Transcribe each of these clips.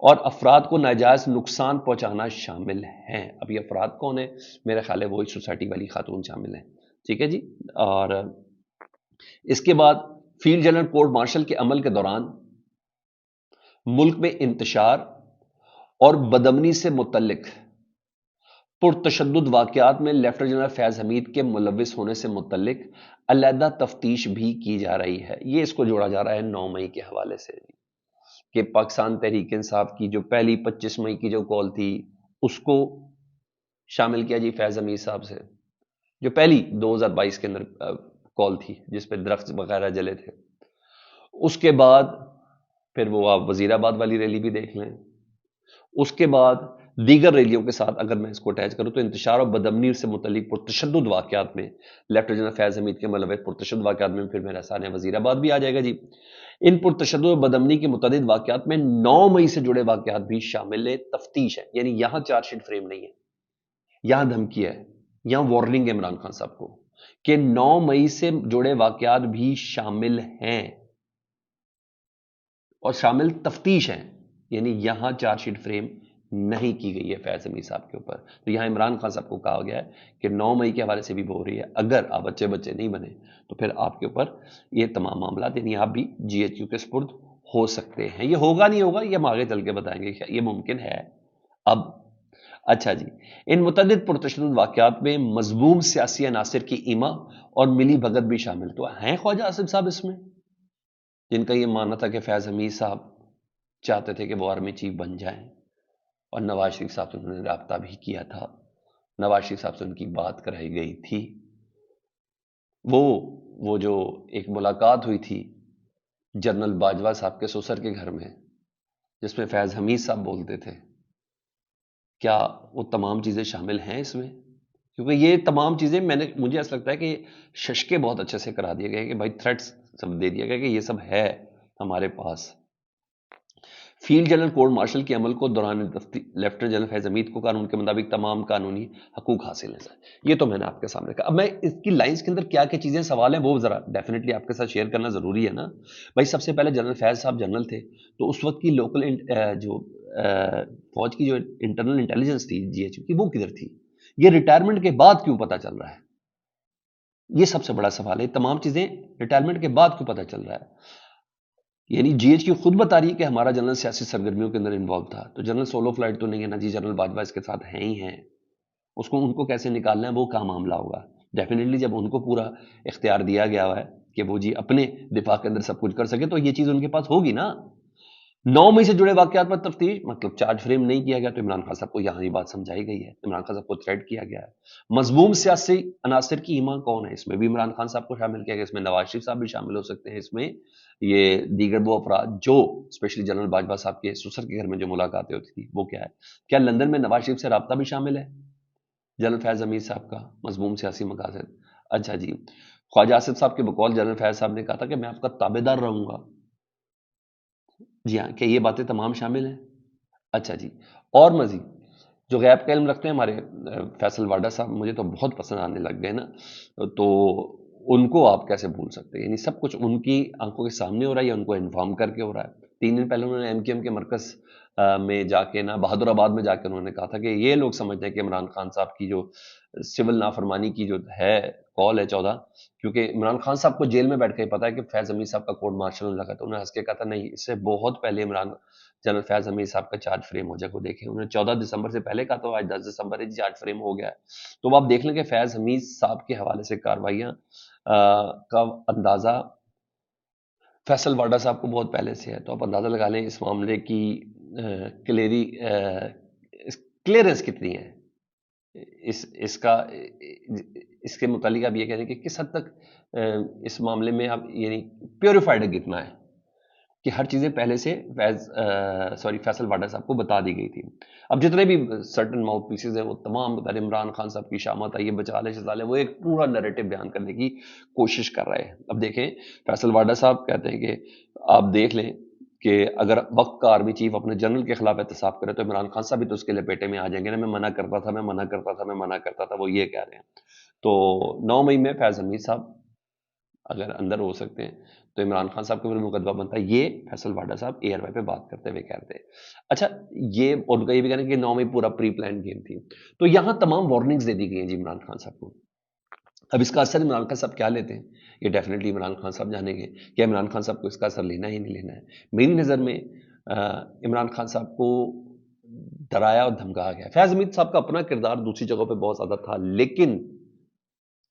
اور افراد کو ناجائز نقصان پہنچانا شامل ہیں. اب یہ افراد کون ہیں؟ میرا خیال ہے وہی سوسائٹی والی خاتون شامل ہیں. ٹھیک ہے جی. اور اس کے بعد فیلڈ جنرل کورٹ مارشل کے عمل کے دوران ملک میں انتشار اور بدامنی سے متعلق پرتشدد واقعات میں لیفٹیننٹ جنرل فیض حمید کے ملوث ہونے سے متعلق علیحدہ تفتیش بھی کی جا رہی ہے. یہ اس کو جوڑا جا رہا ہے 9 مئی کے حوالے سے کہ پاکستان تحریک انصاف کی جو پہلی 25 مئی کی جو کال تھی اس کو شامل کیا جی فیض حمید صاحب سے، جو پہلی 2022 کے اندر کال تھی جس پہ درخت وغیرہ جلے تھے. اس کے بعد پھر وہ آپ وزیر آباد والی ریلی بھی دیکھ لیں. اس کے بعد دیگر ریلیوں کے ساتھ اگر میں اس کو اٹیچ کروں تو انتشار اور بدامنی سے متعلق پرتشدد واقعات میں لیفٹیننٹ جنرل فیض حمید کے ملوث پرتشدد واقعات میں پھر میرا ثانیہ وزیر آباد بھی آ جائے گا جی. ان پرتشدد اور بدامنی کے متعدد واقعات میں 9 مئی سے جڑے واقعات بھی شامل تفتیش ہیں. یعنی یہاں چارج شیٹ فریم نہیں ہے، یہاں دھمکی ہے، یہاں وارننگ ہے عمران خان صاحب کو کہ 9 مئی سے جڑے واقعات بھی شامل ہیں اور شامل تفتیش ہیں. یعنی یہاں چارج شیٹ فریم نہیں کی گئی ہے فیض حمید صاحب کے اوپر. تو یہاں عمران خان صاحب کو کہا گیا ہے کہ 9 مئی کے حوالے سے بھی ہو رہی ہے، اگر آپ بچے نہیں بنے تو پھر آپ کے اوپر یہ تمام معاملات یعنی آپ بھی جی ایچ یو کے سپرد ہو سکتے ہیں. یہ ہوگا نہیں ہوگا یہ ہم آگے چل کے بتائیں گے کہ یہ ممکن ہے. اب اچھا جی، ان متعدد پرتشدد واقعات میں مذموم سیاسی عناصر کی ایما اور ملی بھگت بھی شامل تو ہیں خواجہ آصف صاحب اس میں، جن کا یہ ماننا تھا کہ فیض حمید صاحب چاہتے تھے کہ وہ آرمی چیف بن جائیں اور نواز شریف صاحب سے انہوں نے رابطہ بھی کیا تھا، نواز شریف صاحب سے ان کی بات کرائی گئی تھی. وہ جو ایک ملاقات ہوئی تھی جنرل باجوہ صاحب کے سسر کے گھر میں جس میں فیض حمید صاحب بولتے تھے، کیا وہ تمام چیزیں شامل ہیں اس میں؟ کیونکہ یہ تمام چیزیں مجھے ایسا لگتا ہے کہ ششکے بہت اچھے سے کرا دیے گئے کہ بھائی تھریٹس سب دے دیا گیا کہ یہ سب ہے ہمارے پاس. فیلڈ جنرل کورٹ مارشل کے عمل کو دوران لیفٹیننٹ جنرل فیض حمید کو قانون کے مطابق تمام قانونی حقوق حاصل ہیں. یہ تو میں نے آپ کے سامنے کہا. اب میں اس کی لائنز کے اندر کیا کیا چیزیں سوال ہیں وہ ذرا ڈیفینیٹلی آپ کے ساتھ شیئر کرنا ضروری ہے نا بھائی. سب سے پہلے جنرل فیض صاحب جنرل تھے تو اس وقت کی لوکل جو فوج کی جو انٹرنل انٹیلیجنس تھی جی ایچ کی وہ کدھر تھی؟ یہ ریٹائرمنٹ کے بعد کیوں پتہ چل رہا ہے؟ یہ سب سے بڑا سوال ہے. تمام چیزیں ریٹائرمنٹ کے بعد کیوں پتہ چل رہا ہے؟ یعنی جی ایچ کی خود بتا رہی ہے کہ ہمارا جنرل سیاسی سرگرمیوں کے اندر انوالو تھا. تو جنرل سولو فلائٹ تو نہیں ہے نا جی، جنرل باجوہ اس کے ساتھ ہیں ہی ہیں. ان کو کیسے نکالنا ہے وہ کیا معاملہ ہوگا؟ ڈیفینیٹلی جب ان کو پورا اختیار دیا گیا ہے کہ وہ جی اپنے دفاع کے اندر سب کچھ کر سکے تو یہ چیز ان کے پاس ہوگی نا. 9 مئی سے جڑے واقعات پر تفتیش مطلب چارج فریم نہیں کیا گیا تو عمران خان صاحب کو یہاں یہ بات سمجھائی گئی ہے. عمران خان صاحب کو تھریٹ کیا گیا ہے. مذموم سیاسی عناصر کی ایما کون ہے؟ اس میں بھی عمران خان صاحب کو شامل کیا گیا. اس میں نواز شریف صاحب بھی شامل ہو سکتے ہیں. اس میں یہ دیگر وہ افراد جو اسپیشلی جنرل باجوہ صاحب کے سسر کے گھر میں جو ملاقاتیں ہوتی تھی وہ کیا ہے؟ کیا لندن میں نواز شریف سے رابطہ بھی شامل ہے جنرل فیض حمید صاحب کا مذموم سیاسی مقاصد؟ اچھا جی، خواجہ آصف صاحب کے بقول جنرل فیض صاحب نے کہا تھا کہ میں آپ کا تابع دار رہوں گا. جی ہاں، کہ یہ باتیں تمام شامل ہیں. اچھا جی، اور مزید جو غیب کا علم رکھتے ہیں ہمارے فیصل واڈا صاحب مجھے تو بہت پسند آنے لگ گئے نا. تو ان کو آپ کیسے بھول سکتے ہیں؟ یعنی سب کچھ ان کی آنکھوں کے سامنے ہو رہا ہے یا ان کو انفارم کر کے ہو رہا ہے. 3 دن پہلے انہوں نے ایم کیو ایم کے مرکز میں جا کے نا بہادر آباد میں جا کے انہوں نے کہا تھا کہ یہ لوگ سمجھتے ہیں کہ عمران خان صاحب کی جو سول نافرمانی کی جو ہے کال ہے 14، کیونکہ عمران خان صاحب کو جیل میں بیٹھ کے پتا ہے کہ فیض حمید صاحب کا کورٹ مارشل ہونے لگا. تو انہوں نے ہنس کے کہا تھا نہیں، اس سے بہت پہلے عمران جنرل فیض حمید صاحب کا چارج فریم ہو جائے. کو دیکھیں انہوں نے 14 دسمبر سے پہلے کہا تو آج 10 دسمبر ہے چارج فریم ہو گیا ہے. تو آپ دیکھ لیں کہ فیض حمید صاحب کے حوالے سے کاروائیاں کا اندازہ فیصل واڈا صاحب کو بہت پہلے سے ہے. تو آپ اندازہ لگا لیں اس معاملے کی کلیئرنس کتنی ہے. اس کے متعلق آپ یہ کہہ رہے ہیں کہ کس حد تک اس معاملے میں آپ یعنی پیوریفائڈ کتنا ہے کہ ہر چیزیں پہلے سے فیصل واڈا صاحب کو بتا دی گئی تھی. اب جتنے بھی سرٹن ماؤتھ پیسز ہیں وہ تمام بتا رہے عمران خان صاحب کی شامت آئی ہے بچا لے شزالے، وہ ایک پورا نریٹو بیان کرنے کی کوشش کر رہے ہیں. اب دیکھیں فیصل واڈا صاحب کہتے ہیں کہ آپ دیکھ لیں کہ اگر وقت کا آرمی چیف اپنے جنرل کے خلاف احتساب کرے تو عمران خان صاحب بھی تو اس کے لپیٹے میں آ جائیں گے نا. میں منع کرتا تھا وہ یہ کہہ رہے ہیں. تو 9 مئی میں فیض حمید صاحب اگر اندر ہو سکتے ہیں تو عمران خان صاحب کے اوپر مقدمہ بنتا ہے. یہ فیصل واڈا صاحب ایئر وائی پہ بات کرتے ہوئے کہتے ہیں. اچھا یہ ان کا یہ بھی کہنا کہ 9 میں پورا پری پلان گیم تھی. تو یہاں تمام وارننگز دے دی گئی ہیں جی عمران خان صاحب کو. اب اس کا اثر عمران خان صاحب کیا لیتے ہیں یہ ڈیفینیٹلی عمران خان صاحب جانیں گے کہ عمران خان صاحب کو اس کا اثر لینا ہی نہیں لینا ہے. میری نظر میں عمران خان صاحب کو ڈرایا اور دھمکایا گیا. فیاض حمید صاحب کا اپنا کردار دوسری جگہوں پہ بہت زیادہ تھا، لیکن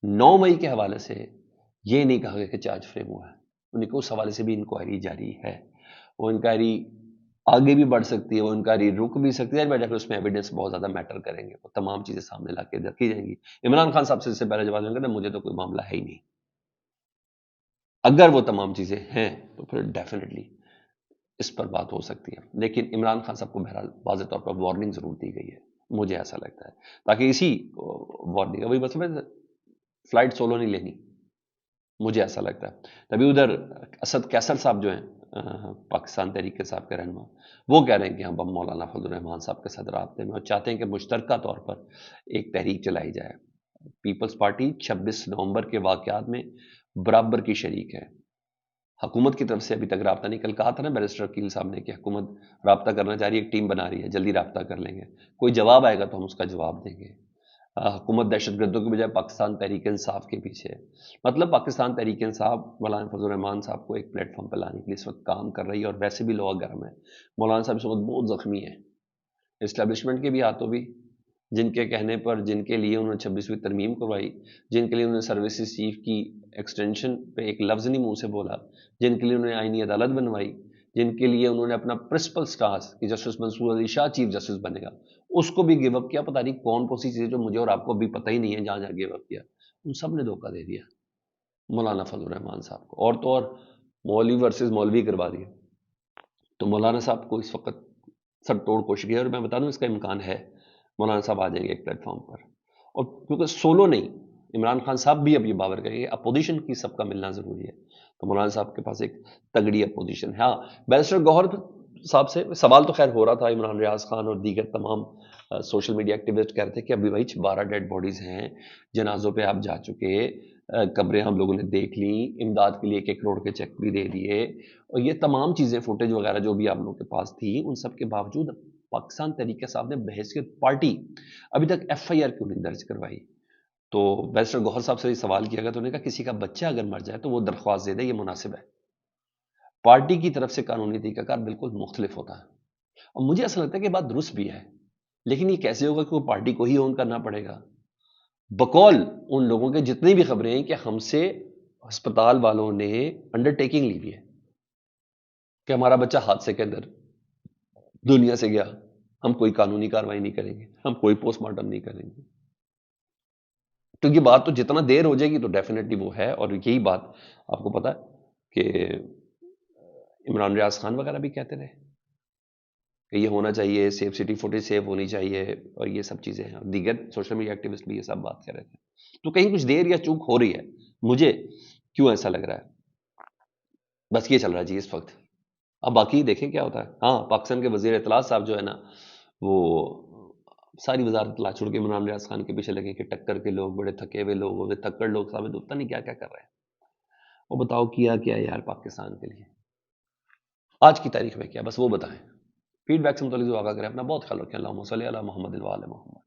9 مئی کے حوالے سے یہ نہیں کہا گیا کہ چارج فریم ہوا ہے. انہیں کو اس حوالے سے بھی انکوائری جاری ہے. وہ انکوائری آگے بھی بڑھ سکتی ہے، وہ انکوائری رک بھی سکتی ہے، پھر اس میں ایویڈنس بہت زیادہ میٹر کریں گے. وہ تمام چیزیں سامنے لا کے رکھی جائیں گی. عمران خان صاحب سے اس سے پہلے جواب دیں گے مجھے تو کوئی معاملہ ہے ہی نہیں. اگر وہ تمام چیزیں ہیں تو پھر ڈیفینیٹلی اس پر بات ہو سکتی ہے. لیکن عمران خان صاحب کو بہرحال واضح طور پر وارننگ ضرور دی گئی ہے، مجھے ایسا لگتا ہے، تاکہ اسی وارننگ ابھی بس فلائٹ سولو نہیں لینی، مجھے ایسا لگتا ہے. تبھی ادھر اسد کیسر صاحب جو ہیں پاکستان تحریک صاحب کے رہنما، وہ کہہ رہے ہیں کہ ہم مولانا فضل الرحمان صاحب کے صدر رابطے میں اور چاہتے ہیں کہ مشترکہ طور پر ایک تحریک چلائی جائے. پیپلز پارٹی 26 نومبر کے واقعات میں برابر کی شریک ہے. حکومت کی طرف سے ابھی تک رابطہ نہیں. کل کہا تھا نا بیرسٹر وکیل صاحب نے کہ حکومت رابطہ کرنا چاہ رہی ہے، ایک ٹیم بنا رہی ہے، جلدی رابطہ کر لیں گے، کوئی جواب آئے گا تو ہم اس کا جواب دیں گے. حکومت دہشت گردوں کی بجائے پاکستان تحریک انصاف کے پیچھے ہے. مطلب پاکستان تحریک انصاف مولانا فضل الرحمان صاحب کو ایک پلیٹ فارم پہ لانے کے لیے اس وقت کام کر رہی ہے، اور ویسے بھی لوگ گرم ہے. مولانا صاحب اس وقت بہت زخمی ہیں، اسٹیبلشمنٹ کے بھی ہاتھوں بھی، جن کے کہنے پر، جن کے لیے انہوں نے 26ویں ترمیم کروائی، جن کے لیے انہوں نے سروسز چیف کی ایکسٹینشن پہ ایک لفظ نہیں منہ سے بولا، جن کے لیے انہوں نے آئینی عدالت بنوائی، جن کے لیے انہوں نے اپنا پرنسپل سٹاف کہ جسٹس منصور علی شاہ چیف جسٹس بنے گا اس کو بھی گیو اپ کیا. پتہ نہیں کون کون سی چیزیں جو مجھے اور آپ کو بھی پتہ ہی نہیں ہے جہاں جہاں گیو اپ کیا، ان سب نے دھوکہ دے دیا مولانا فضل الرحمان صاحب کو. اور تو اور مولوی ورسز مولوی کروا دیا. تو مولانا صاحب کو اس وقت سر توڑ کوشش کی ہے، اور میں بتا دوں اس کا امکان ہے مولانا صاحب آ جائیں گے ایک پلیٹ فارم پر. اور کیونکہ سولو نہیں، عمران خان صاحب بھی اب یہ باور کریں گے اپوزیشن کی سب کا ملنا ضروری ہے. تو مولانا صاحب کے پاس ایک تگڑی اپوزیشن ہے. ہاں بیرسٹر گوہر صاحب سے سوال تو خیر ہو رہا تھا، عمران ریاض خان اور دیگر تمام سوشل میڈیا ایکٹیوسٹ کہہ رہے تھے کہ ابھی بھائی 12 ڈیڈ باڈیز ہیں، جنازوں پہ آپ جا چکے، قبریں ہم لوگوں نے دیکھ لیں، امداد کے لیے 1 کروڑ کے چیک بھی دے دیے، اور یہ تمام چیزیں فوٹیج وغیرہ جو بھی آپ لوگوں کے پاس تھی، ان سب کے باوجود پاکستان تحریک صاحب نے بحیثیت پارٹی ابھی تک ایف آئی آر کیوں نہیں درج کروائی. تو بیرسٹر گوہر صاحب سے سوال کیا گیا تو انہوں نے کہا کسی کا بچہ اگر مر جائے تو وہ درخواست دے دے، یہ مناسب ہے. پارٹی کی طرف سے قانونی طریقہ کار بالکل مختلف ہوتا ہے، اور مجھے ایسا لگتا ہے کہ بات درست بھی ہے. لیکن یہ کیسے ہوگا کہ وہ پارٹی کو ہی اون کرنا پڑے گا؟ بقول ان لوگوں کے جتنی بھی خبریں ہیں کہ ہم سے ہسپتال والوں نے انڈر ٹیکنگ لی ہوئی ہے کہ ہمارا بچہ حادثے کے اندر دنیا سے گیا، ہم کوئی قانونی کاروائی نہیں کریں گے، ہم کوئی پوسٹ مارٹم نہیں کریں گے. تو یہ بات تو جتنا دیر ہو جائے گی تو ڈیفینیٹلی وہ ہے. اور یہی بات آپ کو پتا ہے کہ عمران ریاض خان وغیرہ بھی کہتے رہے کہ یہ ہونا چاہیے، سیف سٹی فوٹیج سیو ہونی چاہیے، اور یہ سب چیزیں ہیں. اور دیگر سوشل میڈیا ایکٹیوسٹ بھی یہ سب بات کر رہے تھے. تو کہیں کچھ دیر یا چوک ہو رہی ہے، مجھے کیوں ایسا لگ رہا ہے. بس یہ چل رہا ہے جی اس وقت. اب باقی دیکھیں کیا ہوتا ہے. ہاں پاکستان کے وزیر اطلاع صاحب جو ہے نا، وہ ساری وزارت لا چھوڑ کے عمران ریاض خان کے پیچھے لگے کہ ٹکر کے لوگ بڑے تھکے ہوئے لوگ ہوتے، تھکڑ لوگ ثابت ہوتا نہیں کیا کیا کر رہے ہیں. وہ بتاؤ کیا کیا یار پاکستان کے لیے آج کی تاریخ میں کیا، بس وہ بتائیں. فیڈ بیک سے متعلق جو آگاہ کریں. اپنا بہت خیال رکھیں. اللہم صلی علی محمد و آل محمد.